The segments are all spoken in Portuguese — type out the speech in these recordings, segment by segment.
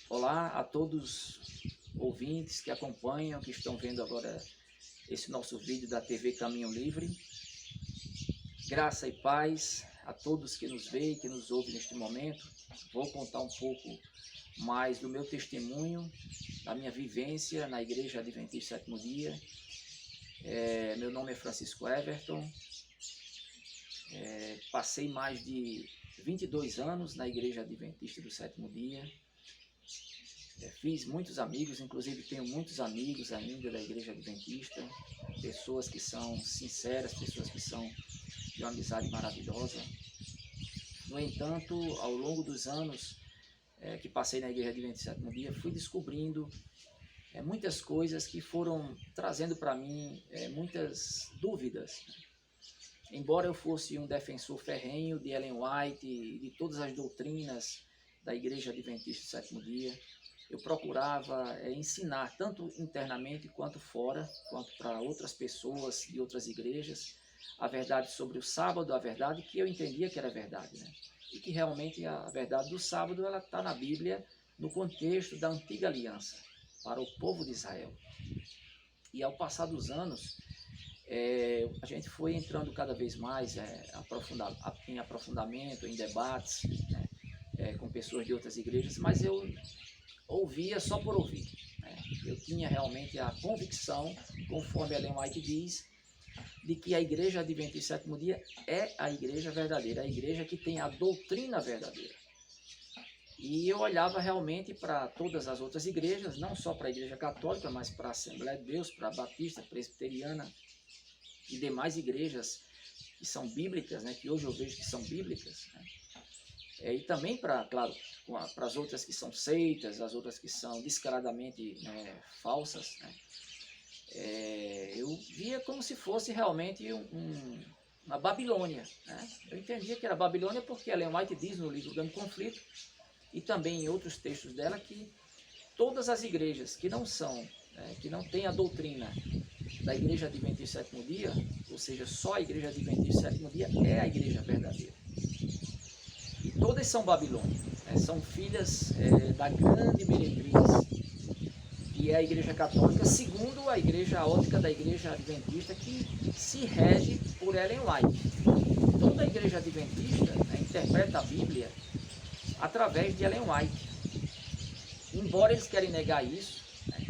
Olá a todos ouvintes que acompanham, que estão vendo agora esse nosso vídeo da TV Caminho Livre. Graça e paz a todos que nos veem, que nos ouvem neste momento. Vou contar um pouco mais do meu testemunho, da minha vivência na Igreja Adventista Sétimo Dia. Meu nome é Francisco Everton. Passei mais de 22 anos na Igreja Adventista do Sétimo Dia. Fiz muitos amigos, inclusive tenho muitos amigos ainda da Igreja Adventista, pessoas que são sinceras, pessoas que são de uma amizade maravilhosa. No entanto, ao longo dos anos que passei na Igreja Adventista do Sétimo Dia, fui descobrindo muitas coisas que foram trazendo para mim muitas dúvidas. Embora eu fosse um defensor ferrenho de Ellen White e de todas as doutrinas da Igreja Adventista do Sétimo Dia, eu procurava ensinar, tanto internamente quanto fora, quanto para outras pessoas de outras igrejas, a verdade sobre o sábado, a verdade que eu entendia que era verdade, né? E que realmente a verdade do sábado ela está na Bíblia, no contexto da antiga aliança, para o povo de Israel. E ao passar dos anos, a gente foi entrando cada vez mais em aprofundamento, em debates, né, com pessoas de outras igrejas, mas eu ouvia só por ouvir, né? Eu tinha realmente a convicção, conforme Ellen White diz, de que a Igreja Adventista do Sétimo Dia é a igreja verdadeira, a igreja que tem a doutrina verdadeira. E eu olhava realmente para todas as outras igrejas, não só para a Igreja Católica, mas para a Assembleia de Deus, para a Batista, Presbiteriana e demais igrejas que são bíblicas, né? Que hoje eu vejo que são bíblicas, né? E também para as outras que são seitas, as outras que são descaradamente falsas, né? Eu via como se fosse realmente uma Babilônia, né? Eu entendia que era Babilônia porque Ellen White diz no livro Grande Conflito e também em outros textos dela que todas as igrejas que não são, que não têm a doutrina da Igreja Adventista do Sétimo Dia, ou seja, só a Igreja Adventista do Sétimo Dia é a igreja verdadeira. E todas são Babilônia, né? São filhas da grande meretriz, que é a Igreja Católica, segundo a Igreja Ótica da Igreja Adventista, que se rege por Ellen White. Toda a Igreja Adventista, né, interpreta a Bíblia através de Ellen White, embora eles querem negar isso, né?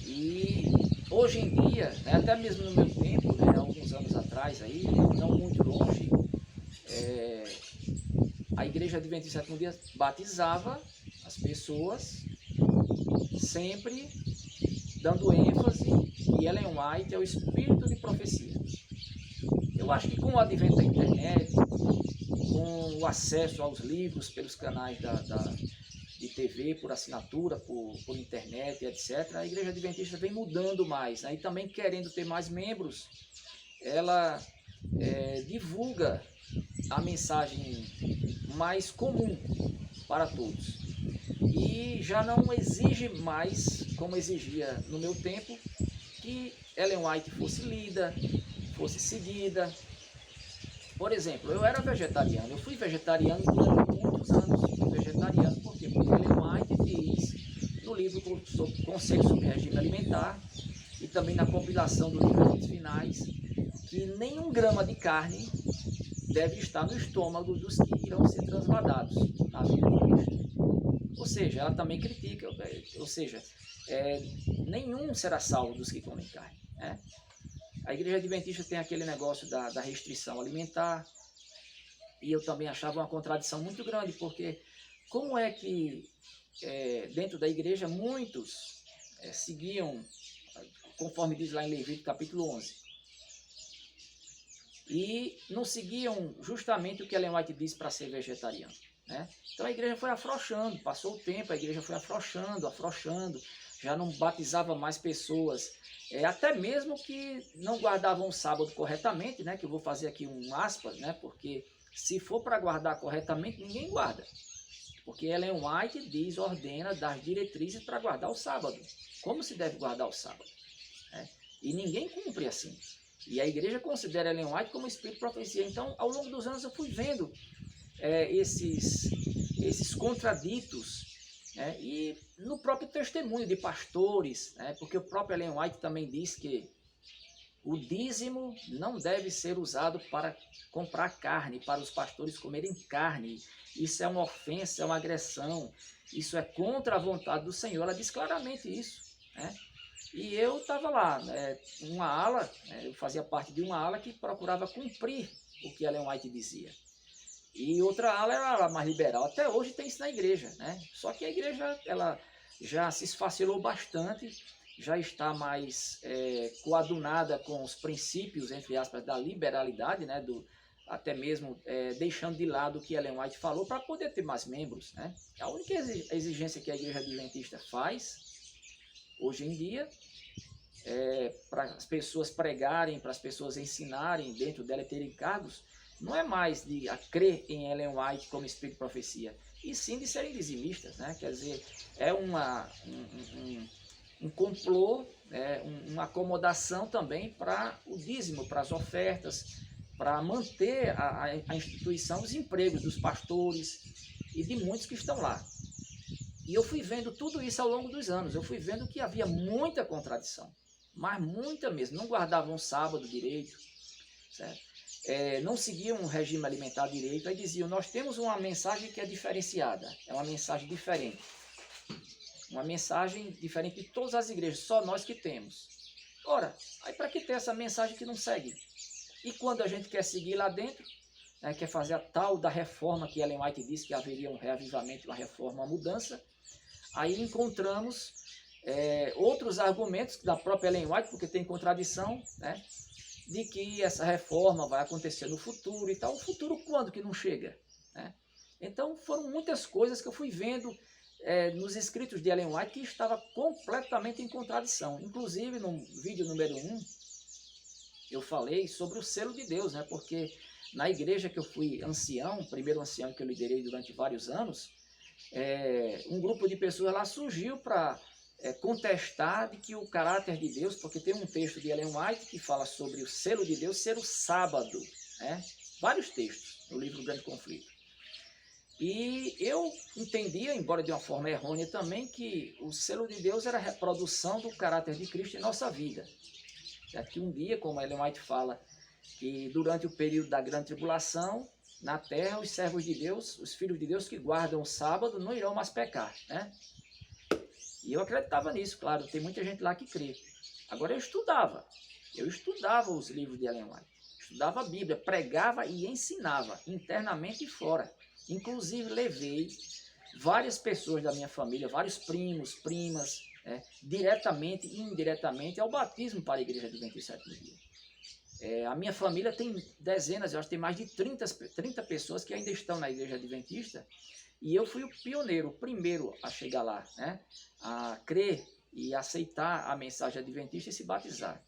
E hoje em dia, né, até mesmo no meu tempo, né, alguns anos atrás, aí, não muito longe, a Igreja Adventista do Sétimo Dia batizava as pessoas, sempre dando ênfase que Ellen White é o espírito de profecia. Eu acho que com o advento da internet, com o acesso aos livros pelos canais de TV, por assinatura, por internet, etc., a Igreja Adventista vem mudando mais, né? E também querendo ter mais membros, ela divulga a mensagem mais comum para todos. E já não exige mais, como exigia no meu tempo, que Ellen White fosse lida, fosse seguida. Por exemplo, eu era vegetariano, eu fui vegetariano durante muitos anos. Fui vegetariano por quê? Porque Ellen White diz no livro Conselho sobre Regime Alimentar e também na compilação do livro Limites Finais que nenhum grama de carne deve estar no estômago dos que irão ser transladados na vida de Cristo. Ou seja, ela também critica, ou seja, nenhum será salvo dos que comem carne, né? A Igreja Adventista tem aquele negócio da restrição alimentar, e eu também achava uma contradição muito grande, porque como é que dentro da igreja muitos seguiam, conforme diz lá em Levítico capítulo 11, e não seguiam justamente o que Ellen White diz para ser vegetariano, né? Então a igreja foi afrouxando, passou o tempo, a igreja foi afrouxando, já não batizava mais pessoas, até mesmo que não guardavam o sábado corretamente, né? Que eu vou fazer aqui um aspas, né? Porque se for para guardar corretamente, ninguém guarda. Porque Ellen White diz, ordena, das diretrizes para guardar o sábado. Como se deve guardar o sábado, né? E ninguém cumpre assim. E a igreja considera Ellen White como espírito de profecia. Então, ao longo dos anos, eu fui vendo esses contraditos né? E no próprio testemunho de pastores, né? Porque o próprio Ellen White também diz que o dízimo não deve ser usado para comprar carne, para os pastores comerem carne. Isso é uma ofensa, é uma agressão, isso é contra a vontade do Senhor. Ela diz claramente isso, né? E eu estava lá, né, uma ala, né, eu fazia parte de uma ala que procurava cumprir o que Ellen White dizia. E outra ala era mais liberal. Até hoje tem isso na igreja, né? Só que a igreja ela já se esfacelou bastante, já está mais coadunada com os princípios, entre aspas, da liberalidade, né? Até mesmo deixando de lado o que Ellen White falou para poder ter mais membros, né? A única exigência que a igreja adventista faz hoje em dia para as pessoas pregarem, para as pessoas ensinarem dentro dela e terem cargos, não é mais de crer em Ellen White como espírito de profecia, e sim de serem dizimistas, né? Quer dizer, é um complô, uma acomodação também para o dízimo, para as ofertas, para manter a instituição, os empregos dos pastores e de muitos que estão lá. E eu fui vendo tudo isso ao longo dos anos, eu fui vendo que havia muita contradição, mas muita mesmo, não guardavam o sábado direito, certo? Não seguiam um regime alimentar direito, aí diziam, nós temos uma mensagem que é diferenciada, é uma mensagem diferente. Uma mensagem diferente de todas as igrejas, só nós que temos. Ora, aí para que ter essa mensagem que não segue? E quando a gente quer seguir lá dentro, né, quer fazer a tal da reforma que Ellen White disse que haveria um reavivamento, uma reforma, uma mudança, aí encontramos outros argumentos da própria Ellen White, porque tem contradição, né? De que essa reforma vai acontecer no futuro e tal. O futuro quando que não chega? Né? Então foram muitas coisas que eu fui vendo nos escritos de Ellen White que estava completamente em contradição. Inclusive no vídeo número 1, eu falei sobre o selo de Deus, né? Porque na igreja que eu fui ancião, primeiro ancião que eu liderei durante vários anos, um grupo de pessoas lá surgiu para contestar de que o caráter de Deus, porque tem um texto de Ellen White que fala sobre o selo de Deus ser o sábado, né? Vários textos no livro Grande Conflito. E eu entendia, embora de uma forma errônea também, que o selo de Deus era a reprodução do caráter de Cristo em nossa vida. Certo? Que um dia, como Ellen White fala, que durante o período da grande tribulação, na terra, os servos de Deus, os filhos de Deus que guardam o sábado, não irão mais pecar, né? E eu acreditava nisso, claro, tem muita gente lá que crê. Agora eu estudava os livros de Ellen White, estudava a Bíblia, pregava e ensinava, internamente e fora. Inclusive levei várias pessoas da minha família, vários primos, primas, diretamente e indiretamente ao batismo para a Igreja Adventista do Sétimo Dia. A minha família tem dezenas, eu acho que tem mais de 30 pessoas que ainda estão na Igreja Adventista, e eu fui o pioneiro, o primeiro a chegar lá, né? A crer e aceitar a mensagem adventista e se batizar.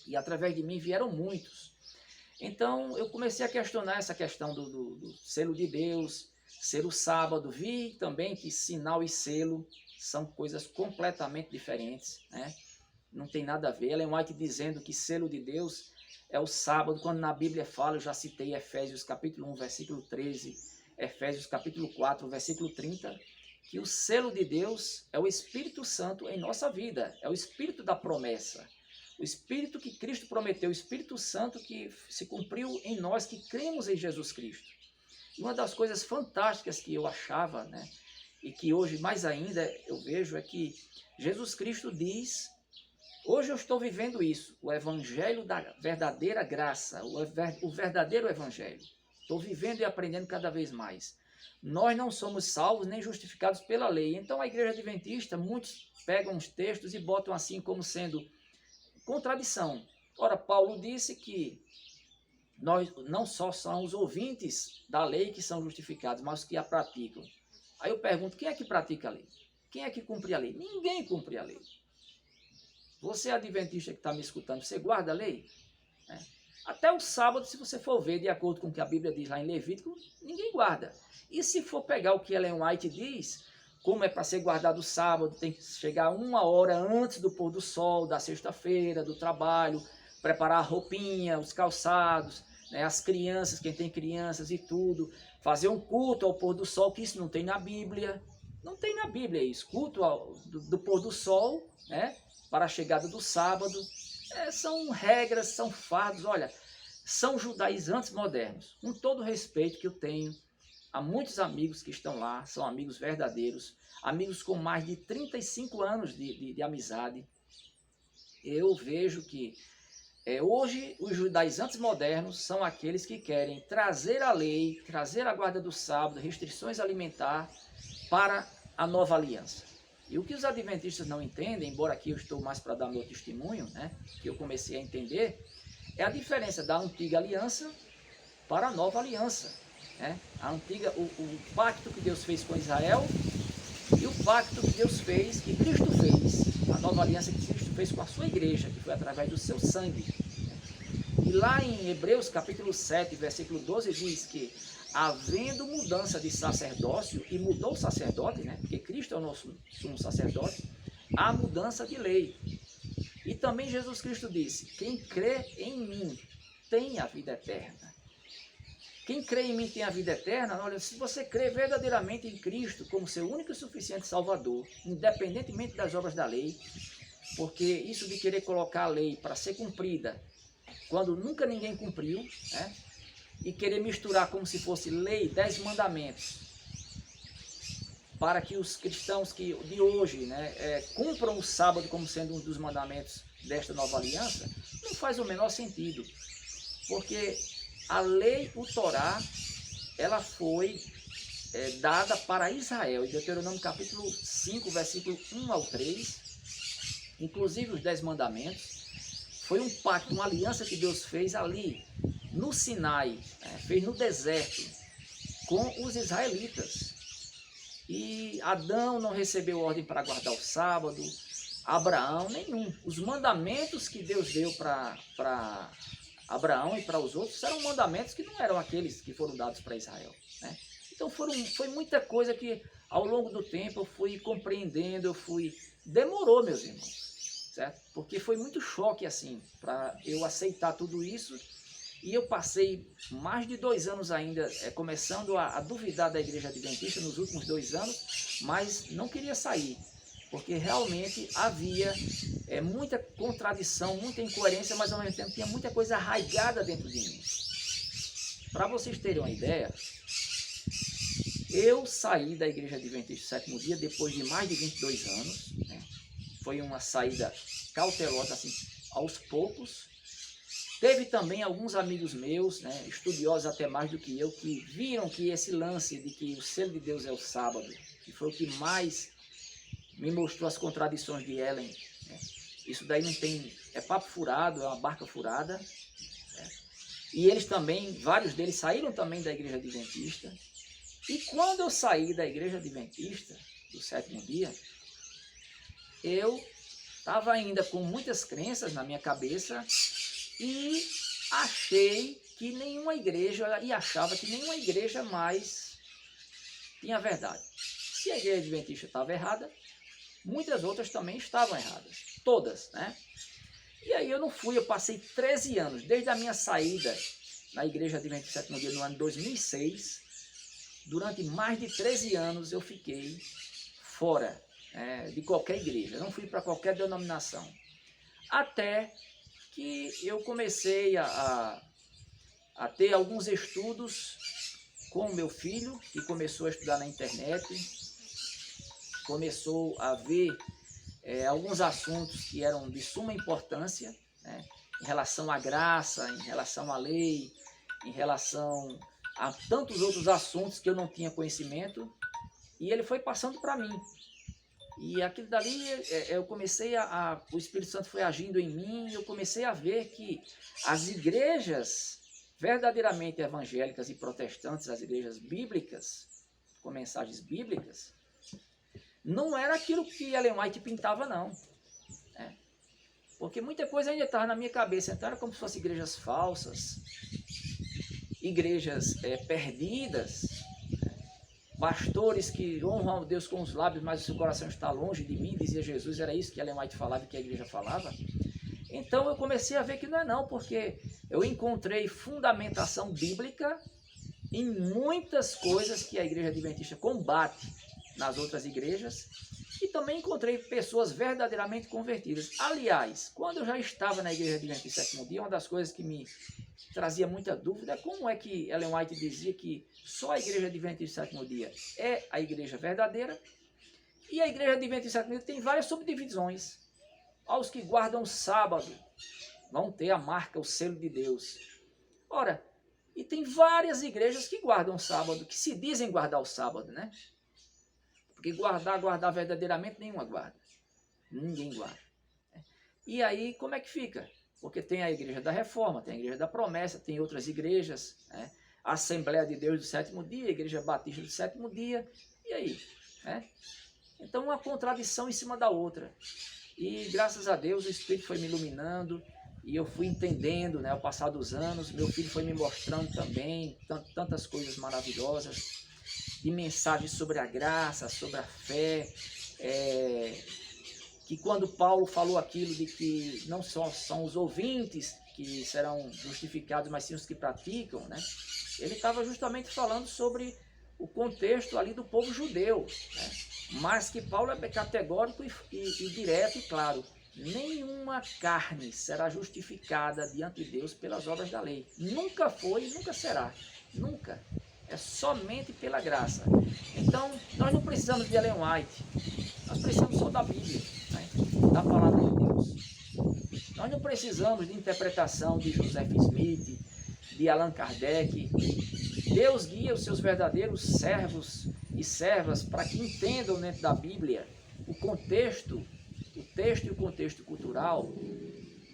E através de mim vieram muitos. Então eu comecei a questionar essa questão do selo de Deus, ser o sábado. Vi também que sinal e selo são coisas completamente diferentes, né? Não tem nada a ver. Ellen White dizendo que selo de Deus é o sábado, quando na Bíblia fala, eu já citei Efésios capítulo 1, versículo 13, Efésios capítulo 4, versículo 30, que o selo de Deus é o Espírito Santo em nossa vida, é o Espírito da promessa, o Espírito que Cristo prometeu, o Espírito Santo que se cumpriu em nós que cremos em Jesus Cristo. E uma das coisas fantásticas que eu achava, né, e que hoje mais ainda eu vejo, é que Jesus Cristo diz, hoje eu estou vivendo isso, o Evangelho da verdadeira graça, o verdadeiro Evangelho. Estou vivendo e aprendendo cada vez mais. Nós não somos salvos nem justificados pela lei. Então a Igreja Adventista, muitos pegam os textos e botam assim como sendo contradição. Ora, Paulo disse que nós não só são os ouvintes da lei que são justificados, mas os que a praticam. Aí eu pergunto, quem é que pratica a lei? Quem é que cumpre a lei? Ninguém cumpre a lei. Você adventista que está me escutando, você guarda a lei? Até o sábado, se você for ver, de acordo com o que a Bíblia diz lá em Levítico, ninguém guarda. E se for pegar o que Ellen White diz, como é para ser guardado o sábado, tem que chegar 1 hora antes do pôr do sol, da sexta-feira, do trabalho, preparar a roupinha, os calçados, né, as crianças, quem tem crianças e tudo, fazer um culto ao pôr do sol, que isso não tem na Bíblia, Não tem na Bíblia isso. Culto do pôr do sol, né, para a chegada do sábado. São regras, são fardos, olha, são judaizantes modernos. Com todo o respeito que eu tenho a muitos amigos que estão lá, são amigos verdadeiros, amigos com mais de 35 anos de amizade. Eu vejo que hoje os judaizantes modernos são aqueles que querem trazer a lei, trazer a guarda do sábado, restrições alimentares para a nova aliança. E o que os adventistas não entendem, embora aqui eu estou mais para dar meu testemunho, né, que eu comecei a entender, é a diferença da antiga aliança para a nova aliança. Né? A antiga, o pacto que Deus fez com Israel e o pacto que Deus fez, que Cristo fez, a nova aliança que Cristo fez com a sua igreja, que foi através do seu sangue. E lá em Hebreus capítulo 7, versículo 12, diz que havendo mudança de sacerdócio, e mudou o sacerdote, né? Porque Cristo é o nosso sumo sacerdote, há mudança de lei. E também Jesus Cristo disse, quem crê em mim tem a vida eterna. Quem crê em mim tem a vida eterna. Olha, se você crê verdadeiramente em Cristo como seu único e suficiente Salvador, independentemente das obras da lei, porque isso de querer colocar a lei para ser cumprida, quando nunca ninguém cumpriu, né? E querer misturar como se fosse lei, 10 mandamentos, para que os cristãos que de hoje, né, cumpram o sábado como sendo um dos mandamentos desta nova aliança, não faz o menor sentido, porque a lei, o Torá, ela foi dada para Israel, em Deuteronômio capítulo 5, versículo 1 ao 3, inclusive os 10 mandamentos, foi um pacto, uma aliança que Deus fez ali, no Sinai, fez no deserto, com os israelitas. E Adão não recebeu ordem para guardar o sábado, Abraão nenhum. Os mandamentos que Deus deu para Abraão e para os outros eram mandamentos que não eram aqueles que foram dados para Israel. Né? Então foi muita coisa que ao longo do tempo eu fui compreendendo, demorou, meus irmãos, certo? Porque foi muito choque assim, para eu aceitar tudo isso. E eu passei mais de 2 anos ainda começando a duvidar da igreja adventista nos últimos 2 anos, mas não queria sair, porque realmente havia muita contradição, muita incoerência, mas ao mesmo tempo tinha muita coisa arraigada dentro de mim. Para vocês terem uma ideia, eu saí da igreja adventista do 7º dia depois de mais de 22 anos, né? Foi uma saída cautelosa, assim, aos poucos. Teve também alguns amigos meus, né, estudiosos até mais do que eu, que viram que esse lance de que o selo de Deus é o sábado, que foi o que mais me mostrou as contradições de Ellen. Né? Isso daí não tem, é papo furado, é uma barca furada. Né? E eles também, vários deles saíram também da igreja adventista. E quando eu saí da igreja adventista, do 7º dia, eu estava ainda com muitas crenças na minha cabeça, e achei que nenhuma igreja, e achava que nenhuma igreja mais tinha verdade. Se a igreja adventista estava errada, muitas outras também estavam erradas. Todas, né? E aí eu passei 13 anos, desde a minha saída na igreja adventista do 7º dia no ano 2006, durante mais de 13 anos eu fiquei fora de qualquer igreja, não fui para qualquer denominação. Até que eu comecei a ter alguns estudos com o meu filho, que começou a estudar na internet, começou a ver alguns assuntos que eram de suma importância, né, em relação à graça, em relação à lei, em relação a tantos outros assuntos que eu não tinha conhecimento, e ele foi passando para mim. E aquilo dali, eu comecei o Espírito Santo foi agindo em mim, e eu comecei a ver que as igrejas verdadeiramente evangélicas e protestantes, as igrejas bíblicas, com mensagens bíblicas, não era aquilo que Ellen White pintava, não. Porque muita coisa ainda estava na minha cabeça, então era como se fossem igrejas falsas, igrejas perdidas, pastores que honram a Deus com os lábios, mas o seu coração está longe de mim, dizia Jesus, era isso que Ellen White falava e que a igreja falava. Então eu comecei a ver que não é não, porque eu encontrei fundamentação bíblica em muitas coisas que a igreja adventista combate, nas outras igrejas e também encontrei pessoas verdadeiramente convertidas. Aliás, quando eu já estava na Igreja Adventista do Sétimo Dia, uma das coisas que me trazia muita dúvida é como é que Ellen White dizia que só a Igreja Adventista do Sétimo Dia é a igreja verdadeira e a Igreja Adventista do Sétimo Dia tem várias subdivisões. Aos que guardam o sábado vão ter a marca, o selo de Deus. Ora, e tem várias igrejas que guardam o sábado, que se dizem guardar o sábado, né? Porque guardar verdadeiramente, nenhuma guarda. Ninguém guarda. E aí, como é que fica? Porque tem a Igreja da Reforma, tem a Igreja da Promessa, tem outras igrejas, né? A Assembleia de Deus do Sétimo Dia, a Igreja Batista do Sétimo Dia, e aí? Né? Então, uma contradição em cima da outra. E, graças a Deus, o Espírito foi me iluminando, e eu fui entendendo, né, ao passar dos anos, meu filho foi me mostrando também tantas coisas maravilhosas, de mensagens sobre a graça, sobre a fé, que quando Paulo falou aquilo de que não só são os ouvintes que serão justificados, mas sim os que praticam, né? Ele estava justamente falando sobre o contexto ali do povo judeu, né? Mas que Paulo é categórico e direto e claro, nenhuma carne será justificada diante de Deus pelas obras da lei. Nunca foi e nunca será. Nunca. É somente pela graça. Então, nós não precisamos de Ellen White. Nós precisamos só da Bíblia, né? Da palavra de Deus. Nós não precisamos de interpretação de Joseph Smith, de Allan Kardec. Deus guia os seus verdadeiros servos e servas para que entendam dentro da Bíblia o contexto, o texto e o contexto cultural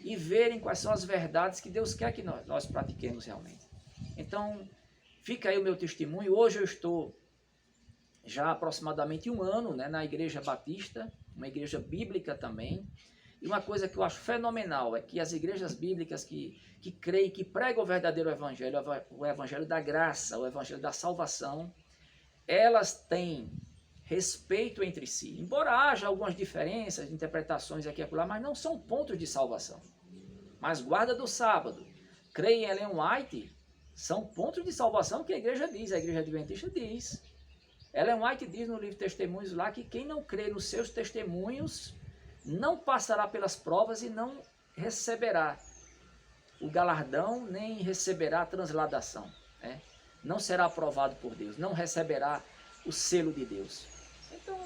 e verem quais são as verdades que Deus quer que nós pratiquemos realmente. Então, fica aí o meu testemunho. Hoje eu estou já há aproximadamente 1 ano, né, na Igreja Batista, uma igreja bíblica também. E uma coisa que eu acho fenomenal é que as igrejas bíblicas que creem, que pregam o verdadeiro evangelho, o evangelho da graça, o evangelho da salvação, elas têm respeito entre si. Embora haja algumas diferenças de interpretações aqui e acolá, mas não são pontos de salvação. Mas guarda do sábado, creia em Ellen White, são pontos de salvação que a igreja diz, a Igreja Adventista diz. Ellen White diz no livro Testemunhos lá que quem não crê nos seus testemunhos não passará pelas provas e não receberá o galardão, nem receberá a transladação, né? Não será aprovado por Deus, não receberá o selo de Deus. Então,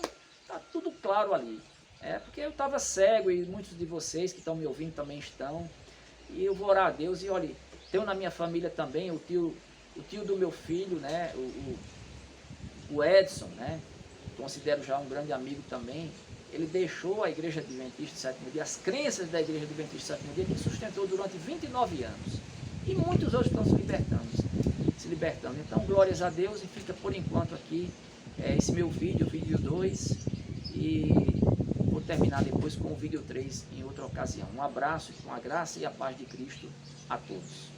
está tudo claro ali. Porque eu estava cego e muitos de vocês que estão me ouvindo também estão. E eu vou orar a Deus e olha, tenho na minha família também o tio do meu filho, né? O Edson, né? Considero já um grande amigo também. Ele deixou a Igreja Adventista do Sétimo Dia, as crenças da Igreja Adventista do Sétimo Dia, que sustentou durante 29 anos. E muitos outros estão se libertando. Então, glórias a Deus, e fica por enquanto aqui esse meu vídeo 2, e vou terminar depois com o vídeo 3 em outra ocasião. Um abraço, com a graça e a paz de Cristo a todos.